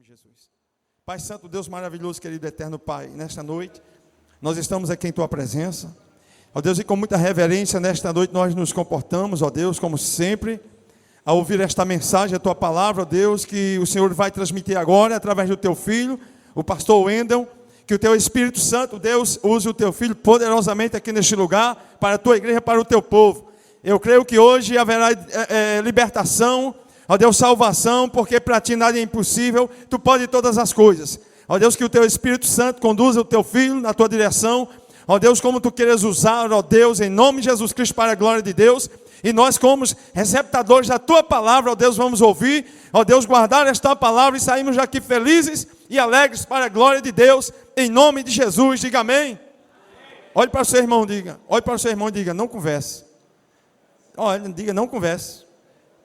de Jesus. Pai Santo, Deus maravilhoso, querido eterno Pai, nesta noite, nós estamos aqui em Tua presença. Ó Deus, e com muita reverência, nesta noite nós nos comportamos, ó Deus, como sempre, a ouvir esta mensagem, a Tua palavra, ó Deus, que o Senhor vai transmitir agora, através do Teu Filho, o pastor Wendel, que o Teu Espírito Santo, Deus, use o Teu Filho poderosamente aqui neste lugar, para a Tua igreja, para o Teu povo. Eu creio que hoje haverá libertação, ó Deus, salvação, porque para Ti nada é impossível, Tu pode todas as coisas. Ó Deus, que o Teu Espírito Santo conduza o Teu Filho na Tua direção, ó Deus, como Tu queres usar, ó Deus, em nome de Jesus Cristo, para a glória de Deus. E nós, como receptadores da Tua palavra, ó Deus, vamos ouvir, ó Deus, guardar esta palavra e saímos daqui felizes e alegres para a glória de Deus, em nome de Jesus. Diga amém. Olhe para o seu irmão, diga. Olhe para o seu irmão e diga, não converse. Olha, diga, não converse.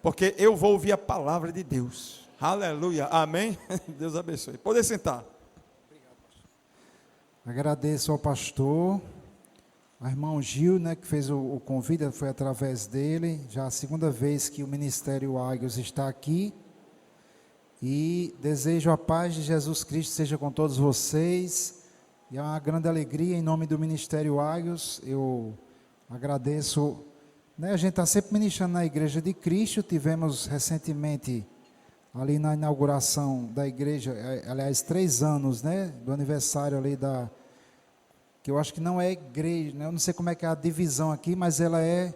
Porque eu vou ouvir a palavra de Deus. Aleluia. Amém. Deus abençoe. Pode sentar. Agradeço ao pastor, ao irmão Gil, que fez o convite, foi através dele. Já a segunda vez que o Ministério Águios está aqui. E desejo a paz de Jesus Cristo seja com todos vocês. E é uma grande alegria em nome do Ministério Águios. Eu agradeço. A gente está sempre ministrando na Igreja de Cristo. Tivemos recentemente, ali na inauguração da igreja, aliás, 3 anos, do aniversário ali que eu acho que não é igreja, eu não sei como é que é a divisão aqui, mas ela é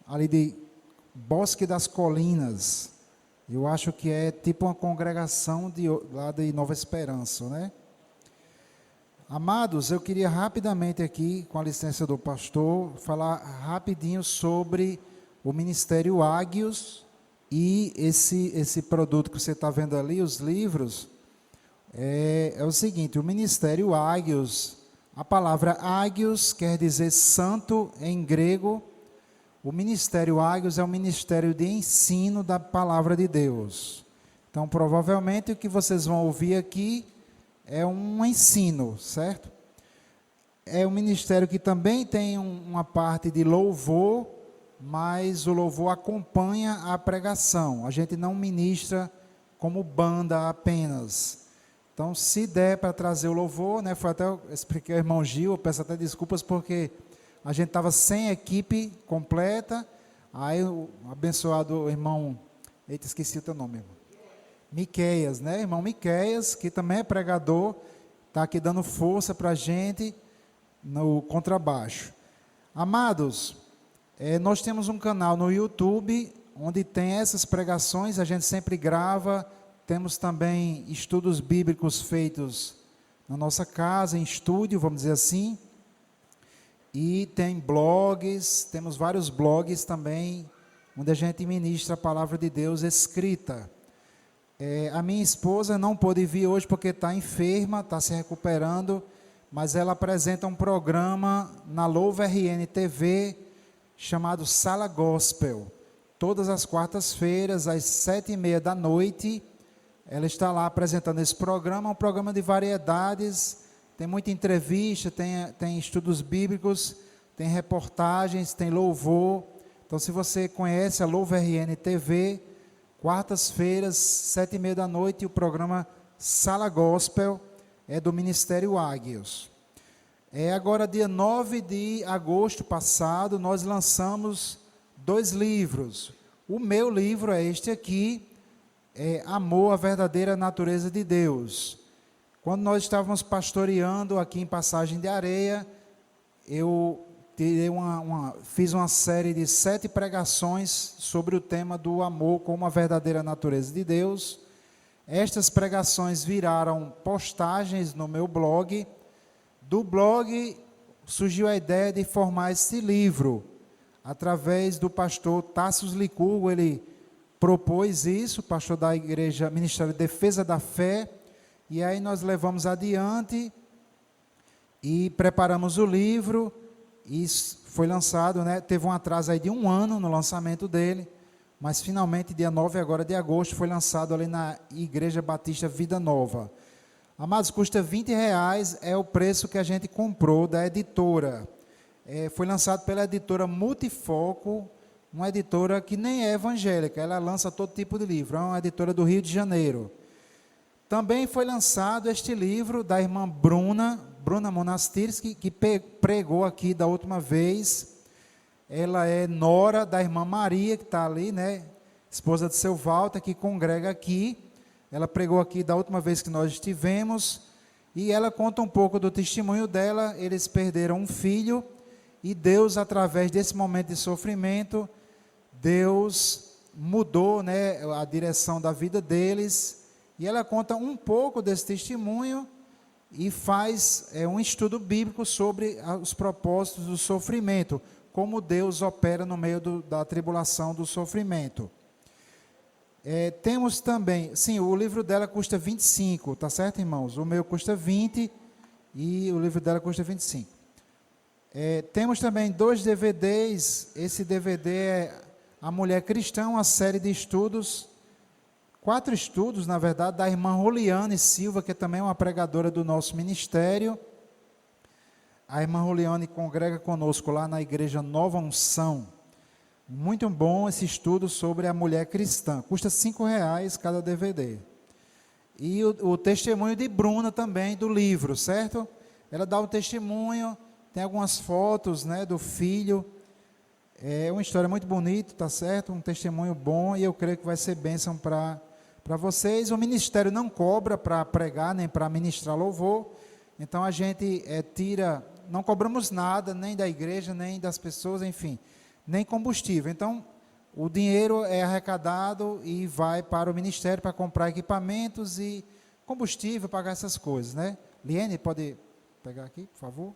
ali de Bosque das Colinas. Eu acho que é tipo uma congregação lá de Nova Esperança, Amados, eu queria rapidamente aqui, com a licença do pastor, falar rapidinho sobre o Ministério Águios e esse produto que você está vendo ali, os livros. É o seguinte, o Ministério Águios, a palavra Águios quer dizer santo em grego. O Ministério Águios é um ministério de ensino da palavra de Deus. Então, provavelmente, o que vocês vão ouvir aqui é um ensino, certo? É um ministério que também tem uma parte de louvor, mas o louvor acompanha a pregação. A gente não ministra como banda apenas. Então, se der para trazer o louvor, foi até eu expliquei ao irmão Gil, eu peço até desculpas porque a gente estava sem equipe completa. Aí o abençoado irmão, esqueci o teu nome, irmão. Miqueias, irmão Miqueias, que também é pregador, está aqui dando força para a gente no contrabaixo. Amados, nós temos um canal no YouTube, onde tem essas pregações, a gente sempre grava, temos também estudos bíblicos feitos na nossa casa, em estúdio, vamos dizer assim, e tem blogs, temos vários blogs também, onde a gente ministra a palavra de Deus escrita. A minha esposa não pôde vir hoje porque está enferma, está se recuperando, mas ela apresenta um programa na Louva RN TV, chamado Sala Gospel. Todas as quartas-feiras, às 7h30 da noite, ela está lá apresentando esse programa, um programa de variedades, tem muita entrevista, tem estudos bíblicos, tem reportagens, tem louvor. Então, se você conhece a Louva RN TV, quartas-feiras, 7h30 da noite, o programa Sala Gospel é do Ministério Águios. Agora, dia 9 de agosto passado, nós lançamos 2 livros. O meu livro é este aqui, Amor, a Verdadeira Natureza de Deus. Quando nós estávamos pastoreando aqui em Passagem de Areia, eu fiz uma série de 7 pregações sobre o tema do amor como a verdadeira natureza de Deus. Estas pregações viraram postagens no meu blog. Do blog surgiu a ideia de formar esse livro, através do pastor Tassos Licurgo. Ele propôs isso, pastor da igreja Ministério de Defesa da Fé, e aí nós levamos adiante e preparamos o livro. Isso foi lançado, teve um atraso aí de 1 ano no lançamento dele, mas finalmente, dia 9 agora de agosto, foi lançado ali na Igreja Batista Vida Nova. Amados, custa R$20, é o preço que a gente comprou da editora. Foi lançado pela editora Multifoco, uma editora que nem é evangélica, ela lança todo tipo de livro, é uma editora do Rio de Janeiro. Também foi lançado este livro da irmã Bruna Monastirsky, que pregou aqui da última vez. Ela é nora da irmã Maria, que está ali, né? Esposa de seu Walter, que congrega aqui. Ela pregou aqui da última vez que nós estivemos. E ela conta um pouco do testemunho dela. Eles perderam um filho. E Deus, através desse momento de sofrimento, Deus mudou, né, a direção da vida deles. E ela conta um pouco desse testemunho e faz um estudo bíblico sobre os propósitos do sofrimento, como Deus opera no meio da tribulação, do sofrimento. Temos também, sim, o livro dela custa 25, tá certo, irmãos? O meu custa 20 e o livro dela custa 25. Temos também 2 DVDs. Esse DVD é A Mulher Cristã, uma série de estudos, 4 estudos, na verdade, da irmã Roliane Silva, que também é uma pregadora do nosso ministério. A irmã Roliane congrega conosco lá na igreja Nova Unção. Muito bom esse estudo sobre a mulher cristã. Custa R$5 cada DVD. E o testemunho de Bruna também, do livro, certo? Ela dá o testemunho, tem algumas fotos, né, do filho. É uma história muito bonita, tá certo? Um testemunho bom, e eu creio que vai ser bênção para vocês. O ministério não cobra para pregar, nem para ministrar louvor. Então a gente não cobramos nada, nem da igreja, nem das pessoas, enfim, nem combustível. Então o dinheiro é arrecadado e vai para o ministério para comprar equipamentos e combustível, pagar essas coisas, né? Liene, pode pegar aqui, por favor?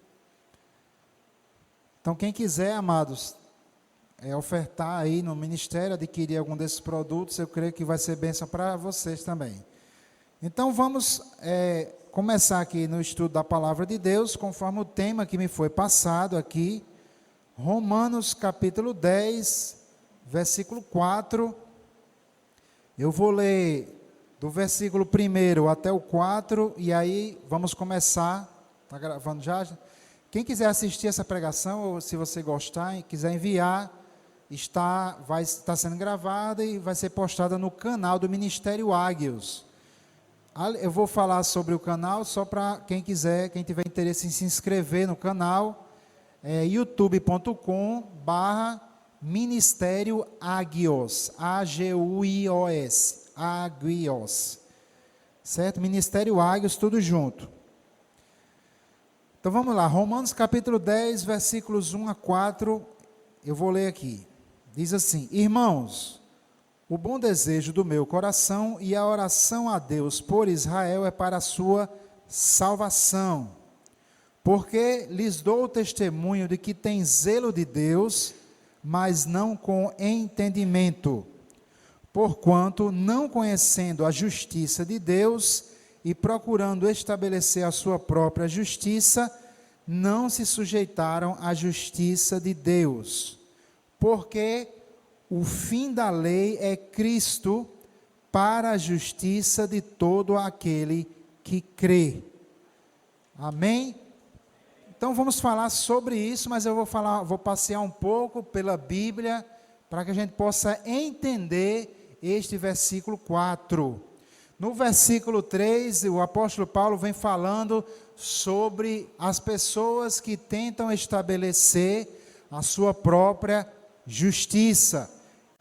Então quem quiser, amados, ofertar aí no ministério, adquirir algum desses produtos, eu creio que vai ser bênção para vocês também. Então vamos começar aqui no estudo da palavra de Deus, conforme o tema que me foi passado aqui, Romanos capítulo 10, versículo 4, eu vou ler do versículo 1 até o 4, e aí vamos começar, está gravando já? Quem quiser assistir essa pregação, ou se você gostar e quiser enviar, está sendo gravada e vai ser postada no canal do Ministério Águios. Eu vou falar sobre o canal só para quem quiser, quem tiver interesse em se inscrever no canal, youtube.com/Ministério Águios, A-G-U-I-O-S, Águios, certo? Ministério Águios, tudo junto. Então vamos lá, Romanos capítulo 10, versículos 1 a 4, eu vou ler aqui. Diz assim: Irmãos, o bom desejo do meu coração e a oração a Deus por Israel é para a sua salvação, porque lhes dou o testemunho de que têm zelo de Deus, mas não com entendimento, porquanto, não conhecendo a justiça de Deus e procurando estabelecer a sua própria justiça, não se sujeitaram à justiça de Deus. Porque o fim da lei é Cristo para a justiça de todo aquele que crê. Amém? Então vamos falar sobre isso, mas eu vou passear um pouco pela Bíblia para que a gente possa entender este versículo 4. No versículo 3, o apóstolo Paulo vem falando sobre as pessoas que tentam estabelecer a sua própria justiça.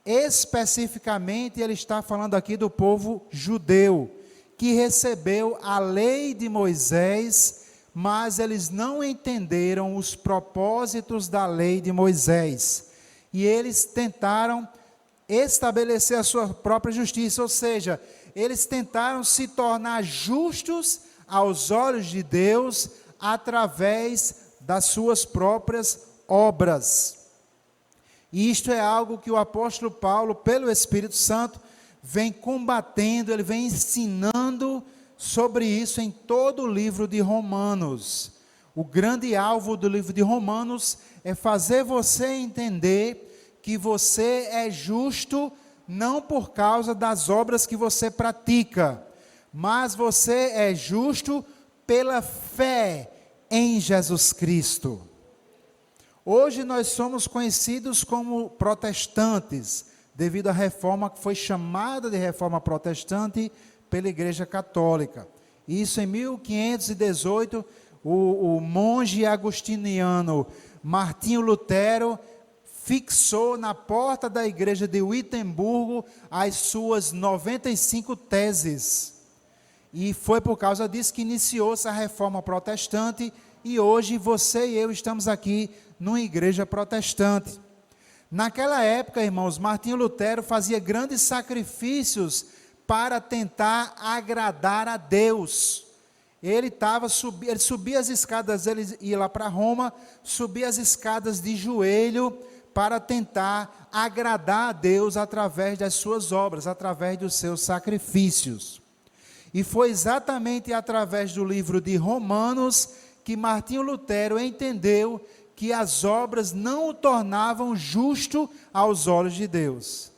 Especificamente, ele está falando aqui do povo judeu, que recebeu a lei de Moisés, mas eles não entenderam os propósitos da lei de Moisés. E eles tentaram estabelecer a sua própria justiça, ou seja, eles tentaram se tornar justos aos olhos de Deus através das suas próprias obras. E isto é algo que o apóstolo Paulo, pelo Espírito Santo, vem combatendo, ele vem ensinando sobre isso em todo o livro de Romanos. O grande alvo do livro de Romanos é fazer você entender que você é justo não por causa das obras que você pratica, mas você é justo pela fé em Jesus Cristo. Hoje nós somos conhecidos como protestantes, devido à reforma que foi chamada de reforma protestante pela Igreja Católica. Isso em 1518, o monge agostiniano Martinho Lutero fixou na porta da igreja de Wittenberg as suas 95 teses. E foi por causa disso que iniciou-se a reforma protestante, e hoje você e eu estamos aqui numa igreja protestante. Naquela época, irmãos, Martinho Lutero fazia grandes sacrifícios para tentar agradar a Deus. Ele subia as escadas, ele ia lá para Roma, subia as escadas de joelho para tentar agradar a Deus através das suas obras, através dos seus sacrifícios. E foi exatamente através do livro de Romanos que Martinho Lutero entendeu que as obras não o tornavam justo aos olhos de Deus.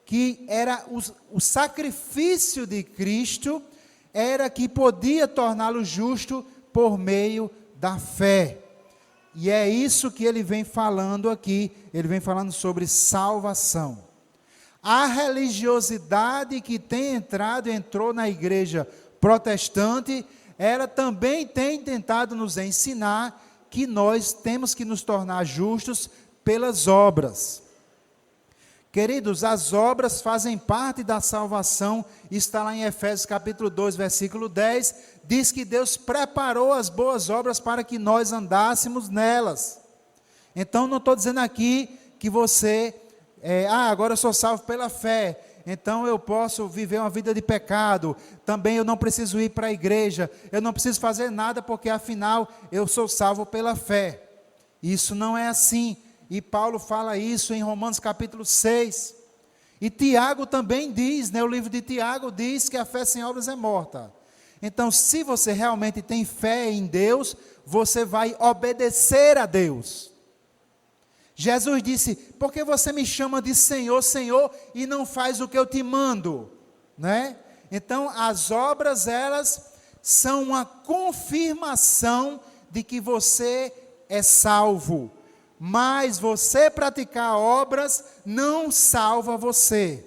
Que era o sacrifício de Cristo era que podia torná-lo justo por meio da fé. E é isso que ele vem falando aqui, ele vem falando sobre salvação. A religiosidade que entrou na igreja protestante, ela também tem tentado nos ensinar que nós temos que nos tornar justos pelas obras. Queridos, as obras fazem parte da salvação, está lá em Efésios capítulo 2, versículo 10, diz que Deus preparou as boas obras para que nós andássemos nelas. Então, não estou dizendo aqui que você, agora eu sou salvo pela fé, então eu posso viver uma vida de pecado, também eu não preciso ir para a igreja, eu não preciso fazer nada, porque afinal eu sou salvo pela fé. Isso não é assim. E Paulo fala isso em Romanos capítulo 6. E Tiago também diz, o livro de Tiago diz que a fé sem obras é morta. Então, se você realmente tem fé em Deus, você vai obedecer a Deus. Jesus disse, por que você me chama de Senhor, Senhor, e não faz o que eu te mando? Então, as obras, elas são uma confirmação de que você é salvo. Mas você praticar obras não salva você.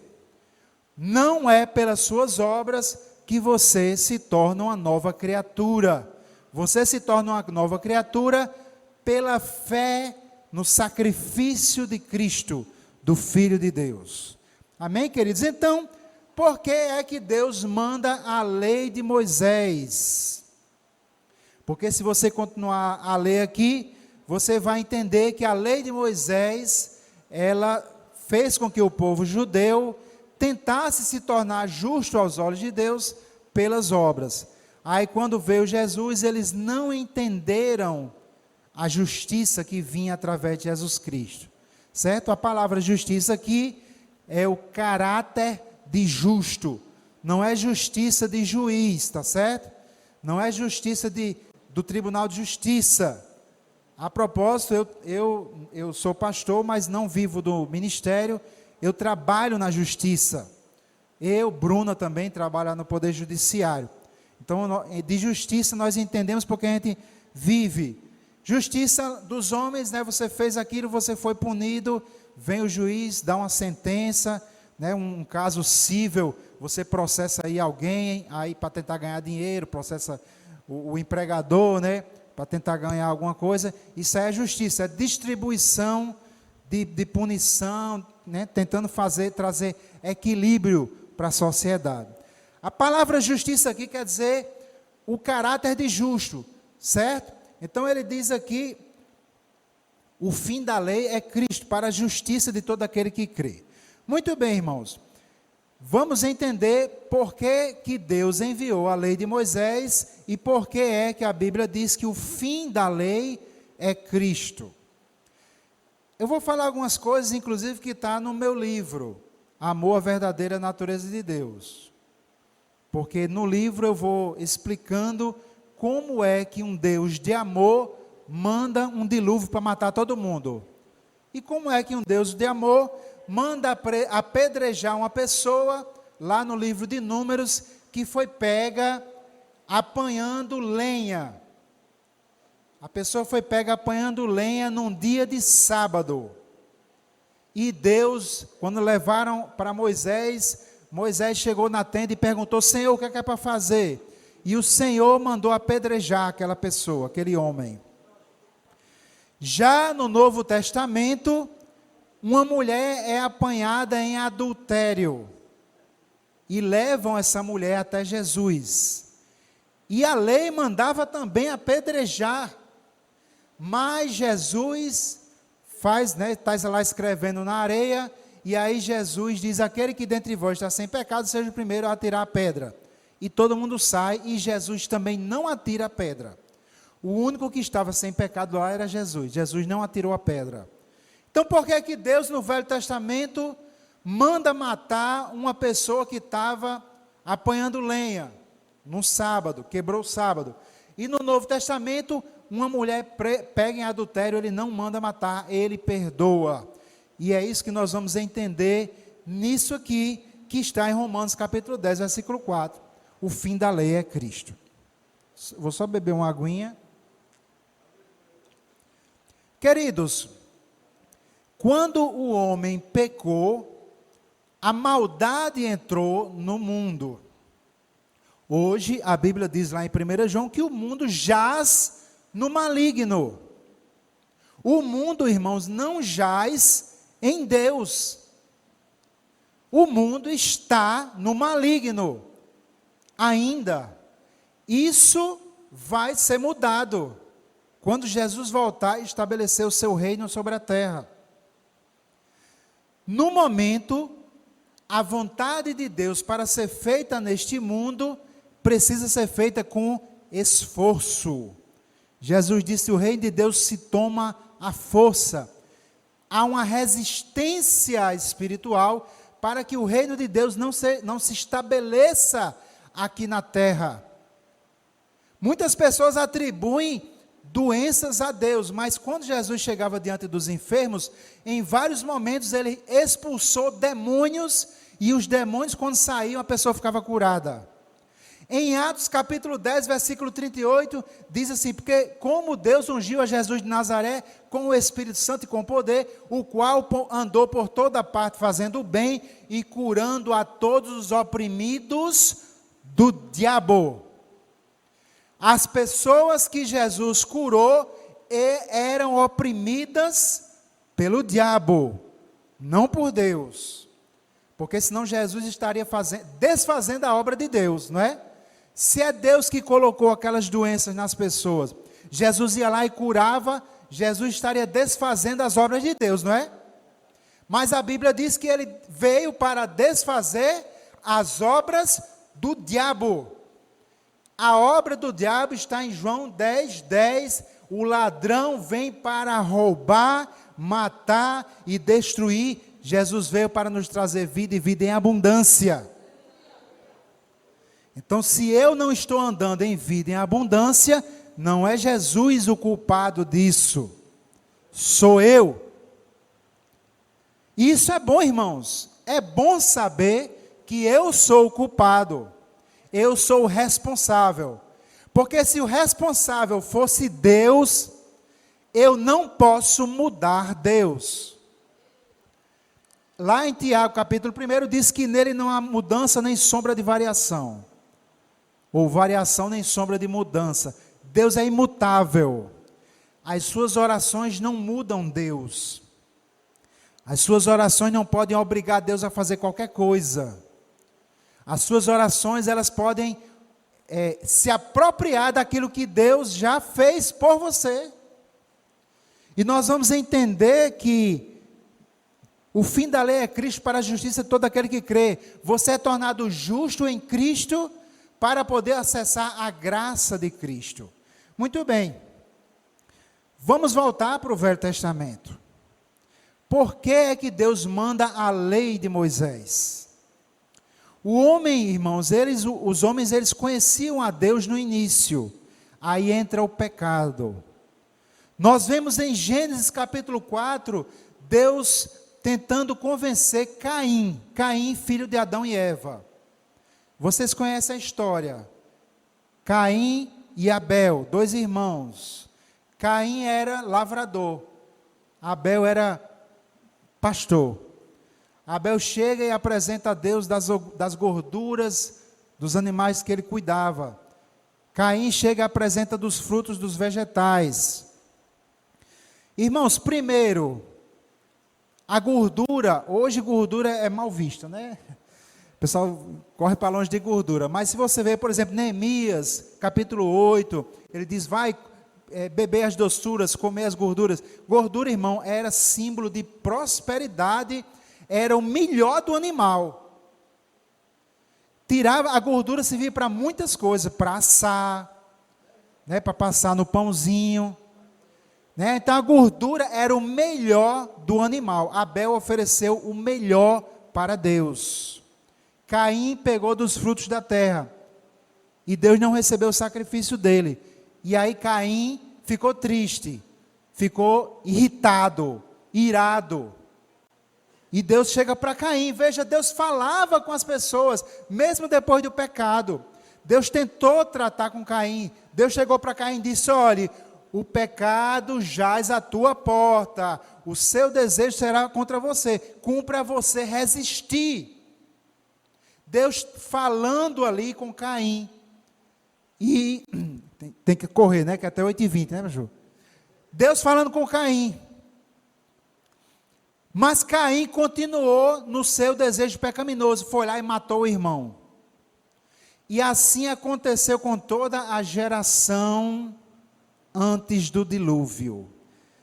Não é pelas suas obras que você se torna uma nova criatura. Você se torna uma nova criatura pela fé no sacrifício de Cristo, do Filho de Deus. Amém, queridos? Então, por que é que Deus manda a lei de Moisés? Porque se você continuar a ler aqui, você vai entender que a lei de Moisés, ela fez com que o povo judeu tentasse se tornar justo aos olhos de Deus pelas obras. Aí quando veio Jesus, eles não entenderam a justiça que vinha através de Jesus Cristo. Certo? A palavra justiça aqui é o caráter de justo. Não é justiça de juiz, tá certo? Não é justiça do Tribunal de Justiça. A propósito, eu sou pastor, mas não vivo do ministério, eu trabalho na justiça. Bruna também, trabalha no Poder Judiciário. Então, de justiça nós entendemos porque a gente vive. Justiça dos homens, você fez aquilo, você foi punido, vem o juiz, dá uma sentença, um caso cível, você processa aí alguém, aí para tentar ganhar dinheiro, processa o empregador, para tentar ganhar alguma coisa. Isso é justiça, é distribuição de punição, tentando trazer equilíbrio para a sociedade. A palavra justiça aqui quer dizer o caráter de justo, certo? Então ele diz aqui, o fim da lei é Cristo, para a justiça de todo aquele que crê. Muito bem, irmãos, vamos entender por que Deus enviou a lei de Moisés e por que é que a Bíblia diz que o fim da lei é Cristo. Eu vou falar algumas coisas, inclusive, que está no meu livro, Amor à Verdadeira Natureza de Deus. Porque no livro eu vou explicando como é que um Deus de amor manda um dilúvio para matar todo mundo. E como é que um Deus de amor manda apedrejar uma pessoa, lá no livro de Números, que foi pega apanhando lenha. A pessoa foi pega apanhando lenha num dia de sábado. E Deus, quando levaram para Moisés, Moisés chegou na tenda e perguntou: Senhor, o que é para fazer? E o Senhor mandou apedrejar aquela pessoa, aquele homem. Já no Novo Testamento, uma mulher é apanhada em adultério e levam essa mulher até Jesus. E a lei mandava também apedrejar, mas Jesus faz, está lá escrevendo na areia, e aí Jesus diz: aquele que dentre vós está sem pecado, seja o primeiro a atirar a pedra. E todo mundo sai, e Jesus também não atira a pedra. O único que estava sem pecado lá era Jesus. Jesus não atirou a pedra. Então, por que que Deus no Velho Testamento manda matar uma pessoa que estava apanhando lenha no sábado, quebrou o sábado? E no Novo Testamento, uma mulher pega em adultério, ele não manda matar, ele perdoa. E é isso que nós vamos entender nisso aqui, que está em Romanos capítulo 10, versículo 4. O fim da lei é Cristo. Vou só beber uma aguinha. Queridos, quando o homem pecou, a maldade entrou no mundo. Hoje, a Bíblia diz lá em 1 João que o mundo jaz no maligno. O mundo, irmãos, não jaz em Deus. O mundo está no maligno. Ainda. Isso vai ser mudado quando Jesus voltar e estabelecer o seu reino sobre a terra. No momento, a vontade de Deus para ser feita neste mundo precisa ser feita com esforço. Jesus disse: o reino de Deus se toma à força. Há uma resistência espiritual para que o reino de Deus não se estabeleça aqui na terra. Muitas pessoas atribuem doenças a Deus, mas quando Jesus chegava diante dos enfermos, em vários momentos ele expulsou demônios, e os demônios, quando saíam, a pessoa ficava curada. Em Atos capítulo 10, versículo 38, diz assim: porque como Deus ungiu a Jesus de Nazaré com o Espírito Santo e com poder, o qual andou por toda parte fazendo o bem e curando a todos os oprimidos do diabo. As pessoas que Jesus curou eram oprimidas pelo diabo, não por Deus. Porque senão Jesus estaria desfazendo a obra de Deus, não é? Se é Deus que colocou aquelas doenças nas pessoas, Jesus ia lá e curava, Jesus estaria desfazendo as obras de Deus, não é? Mas a Bíblia diz que ele veio para desfazer as obras do diabo. A obra do diabo está em João 10, 10. O ladrão vem para roubar, matar e destruir. Jesus veio para nos trazer vida e vida em abundância. Então, se eu não estou andando em vida em abundância, não é Jesus o culpado disso. Sou eu. Isso é bom, irmãos. É bom saber que eu sou o culpado. Eu sou o responsável. Porque se o responsável fosse Deus, eu não posso mudar Deus. Lá em Tiago, capítulo 1, diz que nele não há mudança nem sombra de variação. Ou variação nem sombra de mudança. Deus é imutável. As suas orações não mudam Deus. As suas orações não podem obrigar Deus a fazer qualquer coisa. As suas orações, elas podem se apropriar daquilo que Deus já fez por você. E nós vamos entender que o fim da lei é Cristo para a justiça de todo aquele que crê. Você é tornado justo em Cristo para poder acessar a graça de Cristo. Muito bem. Vamos voltar para o Velho Testamento. Por que é que Deus manda a lei de Moisés? O homem, irmãos, os homens, eles conheciam a Deus no início. Aí entra o pecado. Nós vemos em Gênesis capítulo 4, Deus tentando convencer Caim, filho de Adão e Eva. Vocês conhecem a história. Caim e Abel, 2 irmãos. Caim era lavrador, Abel era pastor. Abel chega e apresenta a Deus das gorduras dos animais que ele cuidava. Caim chega e apresenta dos frutos dos vegetais. Irmãos, primeiro, a gordura, hoje gordura é mal vista, né? O pessoal corre para longe de gordura, mas se você ver, por exemplo, Neemias, capítulo 8, ele diz, vai beber as doçuras, comer as gorduras. Gordura, irmão, era símbolo de prosperidade, era o melhor do animal. Tirava, a gordura servia para muitas coisas, para assar, né, para passar no pãozinho, né? Então a gordura era o melhor do animal. Abel ofereceu o melhor para Deus. Caim pegou dos frutos da terra, e Deus não recebeu o sacrifício dele, e aí Caim ficou triste, ficou irritado, irado, e Deus chega para Caim, veja, Deus falava com as pessoas, mesmo depois do pecado. Deus tentou tratar com Caim. Deus chegou para Caim e disse, olhe, o pecado jaz à tua porta, o seu desejo será contra você, cumpra você resistir. Deus falando ali com Caim, e tem que correr, né, que é até 8h20, né, Ju? Deus falando com Caim, mas Caim continuou no seu desejo pecaminoso, foi lá e matou o irmão. E assim aconteceu com toda a geração antes do dilúvio.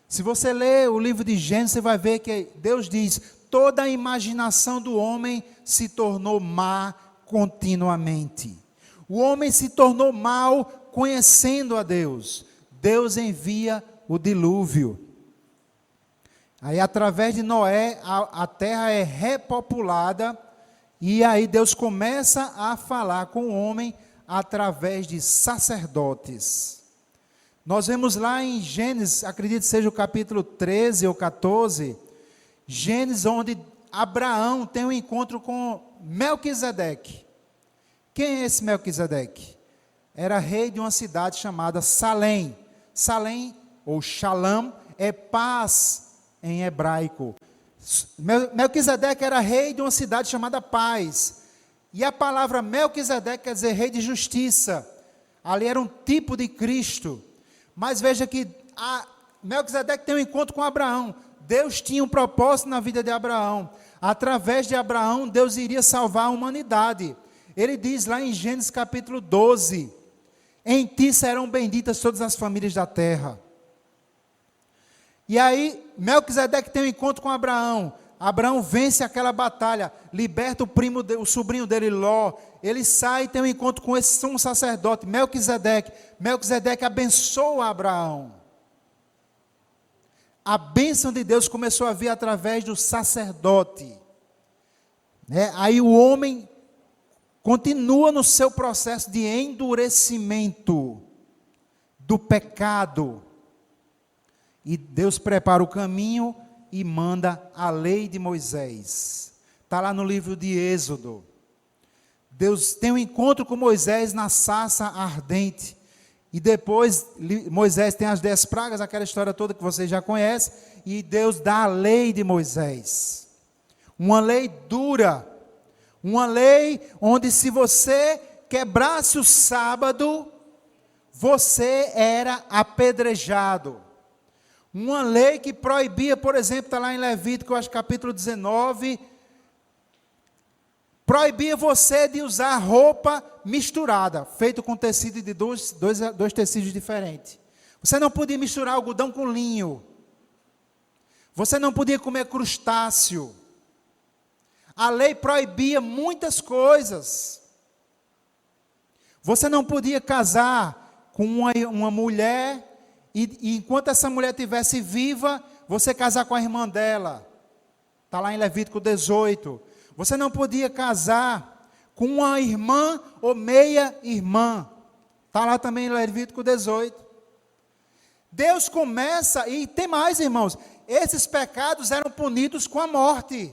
Se você ler o livro de Gênesis, você vai ver que Deus diz, toda a imaginação do homem se tornou má continuamente. O homem se tornou mau conhecendo a Deus. Deus envia o dilúvio. Aí através de Noé, a terra é repopulada, e aí Deus começa a falar com o homem através de sacerdotes. Nós vemos lá em Gênesis, acredito que seja o capítulo 13 ou 14, Gênesis, onde Abraão tem um encontro com Melquisedeque. Quem é esse Melquisedeque? Era rei de uma cidade chamada Salém. Salém, ou Shalom, é paz em hebraico. Melquisedeque era rei de uma cidade chamada Paz. E a palavra Melquisedeque quer dizer rei de justiça. Ali era um tipo de Cristo. Mas veja que Melquisedeque tem um encontro com Abraão. Deus tinha um propósito na vida de Abraão. Através de Abraão, Deus iria salvar a humanidade. Ele diz lá em Gênesis capítulo 12, em ti serão benditas todas as famílias da terra. E aí, Melquisedeque tem um encontro com Abraão. Abraão vence aquela batalha, liberta o sobrinho dele, Ló. Ele sai e tem um encontro com esse sumo sacerdote, Melquisedeque. Melquisedeque abençoa Abraão. A bênção de Deus começou a vir através do sacerdote. Né? Aí o homem continua no seu processo de endurecimento do pecado. E Deus prepara o caminho e manda a lei de Moisés. Está lá no livro de Êxodo. Deus tem um encontro com Moisés na sarça ardente. E depois Moisés tem as 10 pragas, aquela história toda que vocês já conhecem. E Deus dá a lei de Moisés. Uma lei dura. Uma lei onde se você quebrasse o sábado, você era apedrejado. Uma lei que proibia, por exemplo, está lá em Levítico, acho capítulo 19, proibia você de usar roupa misturada, feito com tecido de dois tecidos diferentes. Você não podia misturar algodão com linho. Você não podia comer crustáceo. A lei proibia muitas coisas. Você não podia casar com uma mulher e enquanto essa mulher estivesse viva, você casar com a irmã dela. Está lá em Levítico 18. Você não podia casar com uma irmã ou meia-irmã. Está lá também em Levítico 18. Deus começa, e tem mais, irmãos, esses pecados eram punidos com a morte.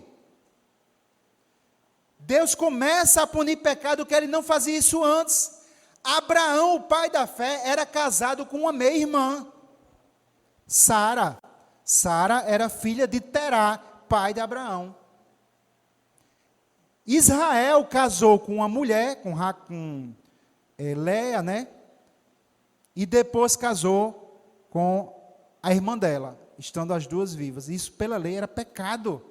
Deus começa a punir pecado que ele não fazia isso antes. Abraão, o pai da fé, era casado com uma meia-irmã, Sara. Sara era filha de Terá, pai de Abraão. Israel casou com uma mulher, com Léa, né? E depois casou com a irmã dela, estando as duas vivas. Isso, pela lei, era pecado.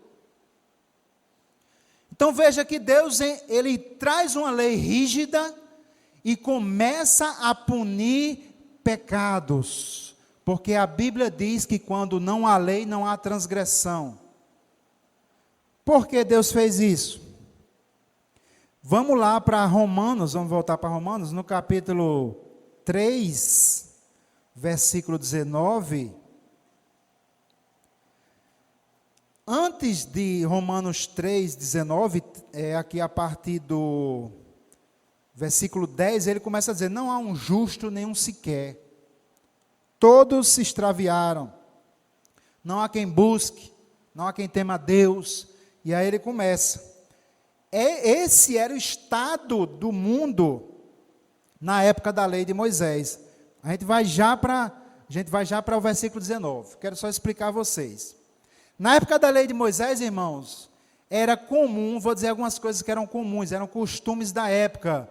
Então veja que Deus, ele traz uma lei rígida e começa a punir pecados. Porque a Bíblia diz que quando não há lei, não há transgressão. Por que Deus fez isso? Vamos lá para Romanos, vamos voltar para Romanos, no capítulo 3, versículo 19. Antes de Romanos 3, 19, aqui a partir do versículo 10, ele começa a dizer: não há um justo nenhum sequer, todos se extraviaram, não há quem busque, não há quem tema a Deus. E aí ele começa. Esse era o estado do mundo na época da lei de Moisés. A gente vai já para o versículo 19. Quero só explicar a vocês. Na época da lei de Moisés, irmãos, era comum, vou dizer algumas coisas que eram comuns, eram costumes da época.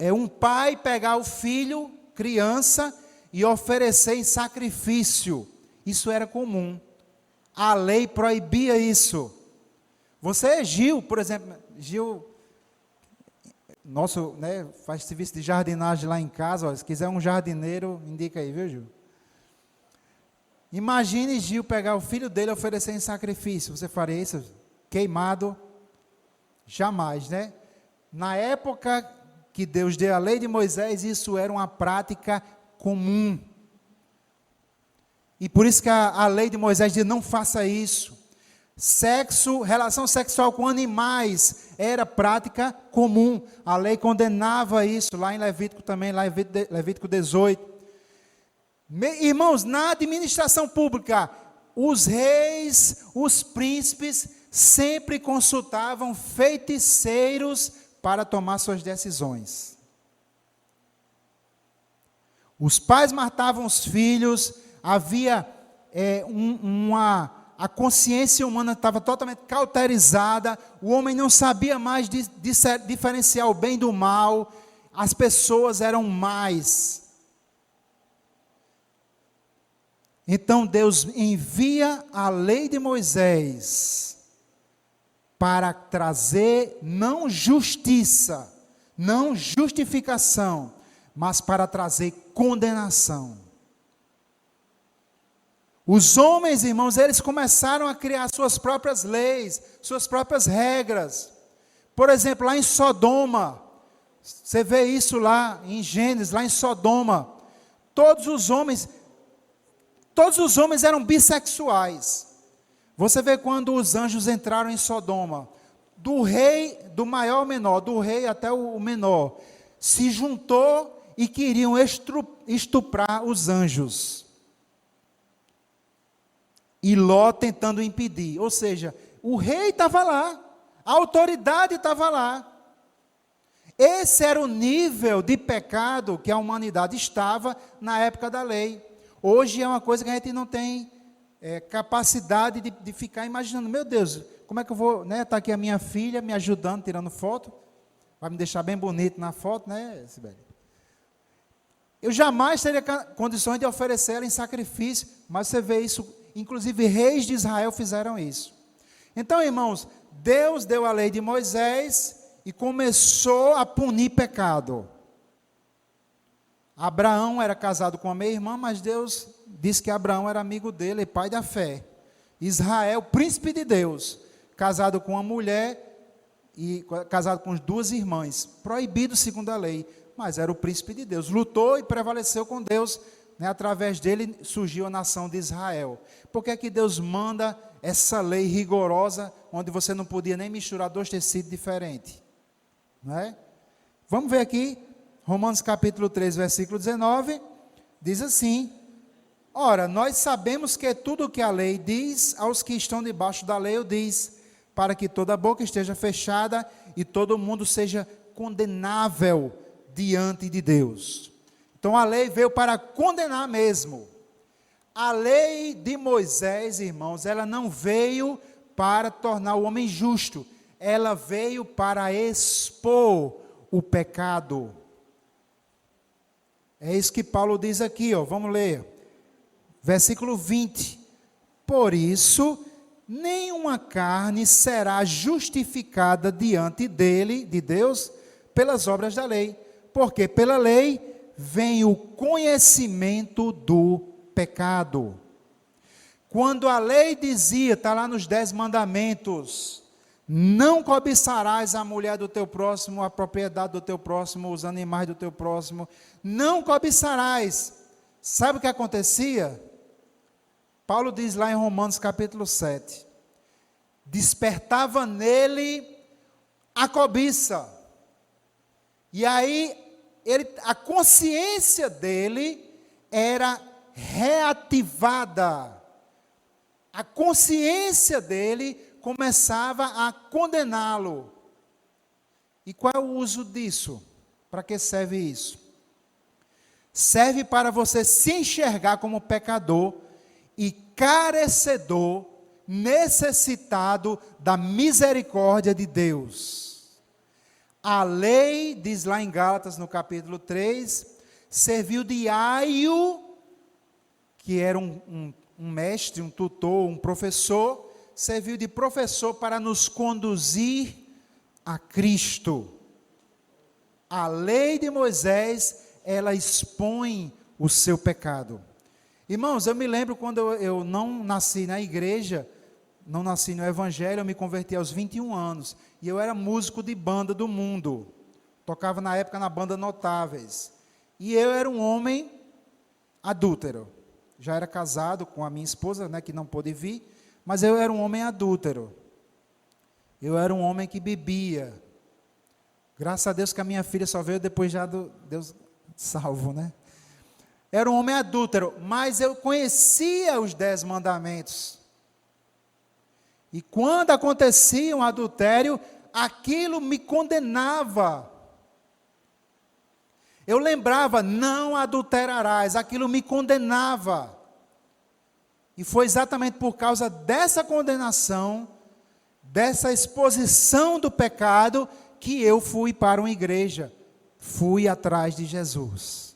Um pai pegar o filho, criança, e oferecer em sacrifício. Isso era comum. A lei proibia isso. Você, Gil, por exemplo, nosso, né, faz serviço de jardinagem lá em casa, ó, se quiser um jardineiro, indica aí, viu, Gil? Imagine Gil pegar o filho dele e oferecer em sacrifício. Você faria isso? Queimado? Jamais, né? Na época que Deus deu a lei de Moisés, isso era uma prática comum. E por isso que a lei de Moisés diz: não faça isso. Relação sexual com animais era prática comum. A lei condenava isso, lá em Levítico também, lá em Levítico 18. Irmãos, na administração pública, os reis, os príncipes, sempre consultavam feiticeiros para tomar suas decisões. Os pais matavam os filhos, havia a consciência humana estava totalmente cauterizada, o homem não sabia mais diferenciar o bem do mal, as pessoas eram más. Então Deus envia a lei de Moisés para trazer não justiça, não justificação, mas para trazer condenação. Os homens, irmãos, eles começaram a criar suas próprias leis, suas próprias regras. Por exemplo, lá em Sodoma, você vê isso lá em Gênesis, lá em Sodoma, todos os homens eram bissexuais. Você vê quando os anjos entraram em Sodoma, do rei, do maior ao menor, do rei até o menor, se juntou e queriam estuprar os anjos. E Ló tentando impedir. Ou seja, o rei estava lá, a autoridade estava lá. Esse era o nível de pecado que a humanidade estava na época da lei. Hoje é uma coisa que a gente não tem capacidade de ficar imaginando. Meu Deus, como é que eu vou, né? Está aqui a minha filha me ajudando, tirando foto. Vai me deixar bem bonito na foto, né, Sibeli? Eu jamais teria condições de oferecer ela em sacrifício, mas você vê isso, inclusive reis de Israel fizeram isso. Então, irmãos, Deus deu a lei de Moisés e começou a punir pecado. Abraão era casado com a minha irmã, mas Deus disse que Abraão era amigo dele e pai da fé. Israel, príncipe de Deus, casado com uma mulher e casado com duas irmãs, proibido segundo a lei, mas era o príncipe de Deus, lutou e prevaleceu com Deus, né? Através dele surgiu a nação de Israel. Por que é que Deus manda essa lei rigorosa, onde você não podia nem misturar dois tecidos diferentes? Não é? Vamos ver aqui, Romanos capítulo 3, versículo 19, diz assim: ora, nós sabemos que tudo o que a lei diz, aos que estão debaixo da lei o diz, para que toda boca esteja fechada e todo mundo seja condenável diante de Deus. Então a lei veio para condenar mesmo. A lei de Moisés, irmãos, ela não veio para tornar o homem justo, ela veio para expor o pecado. É isso que Paulo diz aqui, ó, vamos ler. Versículo 20. Por isso, nenhuma carne será justificada diante dele, de Deus, pelas obras da lei. Porque pela lei vem o conhecimento do pecado. Quando a lei dizia, está lá nos 10 mandamentos, não cobiçarás a mulher do teu próximo, a propriedade do teu próximo, os animais do teu próximo, não cobiçarás. Sabe o que acontecia? Paulo diz lá em Romanos capítulo 7, despertava nele a cobiça, e aí a consciência dele era reativada, a consciência dele começava a condená-lo. E qual é o uso disso? Para que serve isso? Serve para você se enxergar como pecador e carecedor, necessitado da misericórdia de Deus. A lei, diz lá em Gálatas, no capítulo 3, serviu de aio, que era um mestre, um tutor, um professor, serviu de professor para nos conduzir a Cristo. A lei de Moisés, ela expõe o seu pecado. Irmãos, eu me lembro quando eu não nasci na igreja, não nasci no evangelho, eu me converti aos 21 anos, e eu era músico de banda do mundo, tocava na época na banda Notáveis, e eu era um homem adúltero, já era casado com a minha esposa, né, que não pôde vir, mas eu era um homem adúltero, eu era um homem que bebia, graças a Deus que a minha filha só veio depois já do Deus salvo, né? Era um homem adúltero, mas eu conhecia os 10 mandamentos. E quando acontecia um adultério, aquilo me condenava. Eu lembrava, não adulterarás, aquilo me condenava. E foi exatamente por causa dessa condenação, dessa exposição do pecado, que eu fui para uma igreja, fui atrás de Jesus.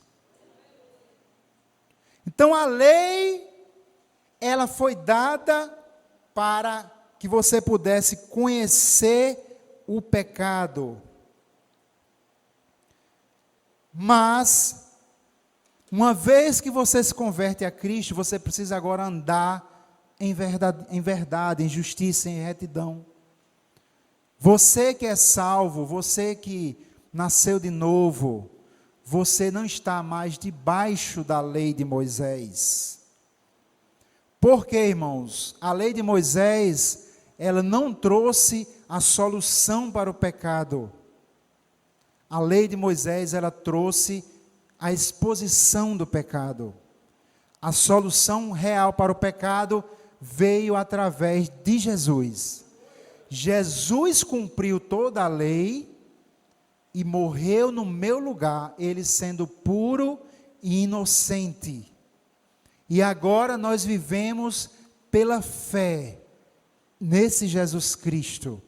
Então a lei, ela foi dada para que você pudesse conhecer o pecado. Mas, uma vez que você se converte a Cristo, você precisa agora andar em verdade, em justiça, em retidão. Você que é salvo, você que nasceu de novo, você não está mais debaixo da lei de Moisés. Por quê, irmãos? A lei de Moisés, ela não trouxe a solução para o pecado. A lei de Moisés, ela trouxe a exposição do pecado. A solução real para o pecado veio através de Jesus. Jesus cumpriu toda a lei e morreu no meu lugar, ele sendo puro e inocente. E agora nós vivemos pela fé nesse Jesus Cristo.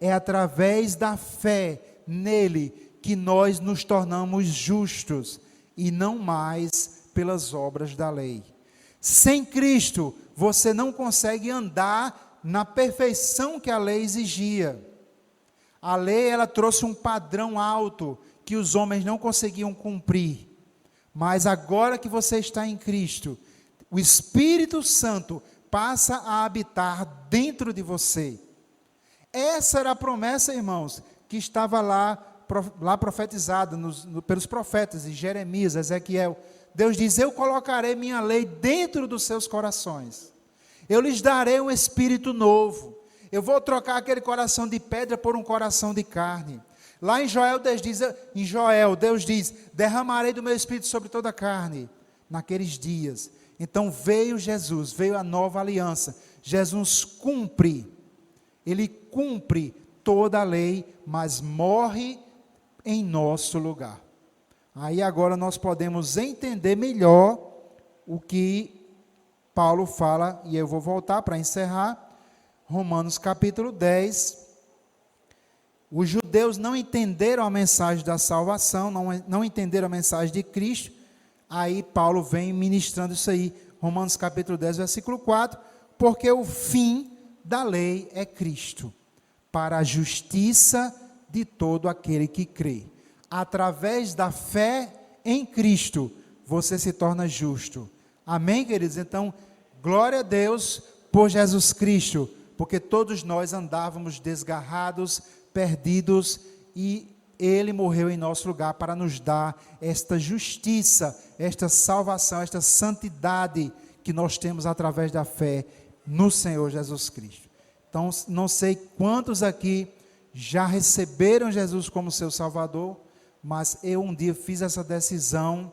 É através da fé nele que nós nos tornamos justos e não mais pelas obras da lei. Sem Cristo, você não consegue andar na perfeição que a lei exigia. A lei, ela trouxe um padrão alto que os homens não conseguiam cumprir. Mas agora que você está em Cristo, o Espírito Santo passa a habitar dentro de você. Essa era a promessa, irmãos, que estava lá profetizada pelos profetas, de Jeremias, Ezequiel. Deus diz, eu colocarei minha lei dentro dos seus corações. Eu lhes darei um espírito novo. Eu vou trocar aquele coração de pedra por um coração de carne. Lá em Joel, Deus diz, derramarei do meu espírito sobre toda a carne, naqueles dias. Então veio Jesus, veio a nova aliança. Jesus cumpre, ele cumpre toda a lei, mas morre em nosso lugar. Aí agora nós podemos entender melhor o que Paulo fala, e eu vou voltar para encerrar, Romanos capítulo 10, Os judeus não entenderam a mensagem da salvação, não entenderam a mensagem de Cristo. Aí Paulo vem ministrando isso aí, Romanos capítulo 10, versículo 4, porque o fim da lei é Cristo, para a justiça de todo aquele que crê. Através da fé em Cristo, você se torna justo. Amém, queridos? Então, glória a Deus por Jesus Cristo, porque todos nós andávamos desgarrados, perdidos, e Ele morreu em nosso lugar para nos dar esta justiça, esta salvação, esta santidade que nós temos através da fé no Senhor Jesus Cristo. Então, não sei quantos aqui já receberam Jesus como seu Salvador, mas eu um dia fiz essa decisão,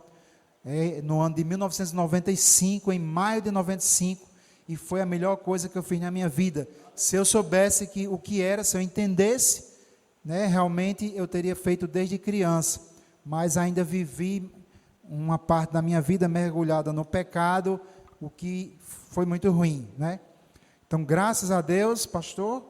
no ano de 1995, em maio de 95, e foi a melhor coisa que eu fiz na minha vida. Se eu soubesse o que era, se eu entendesse, realmente eu teria feito desde criança, mas ainda vivi uma parte da minha vida mergulhada no pecado, o que foi muito ruim, Então, graças a Deus, pastor,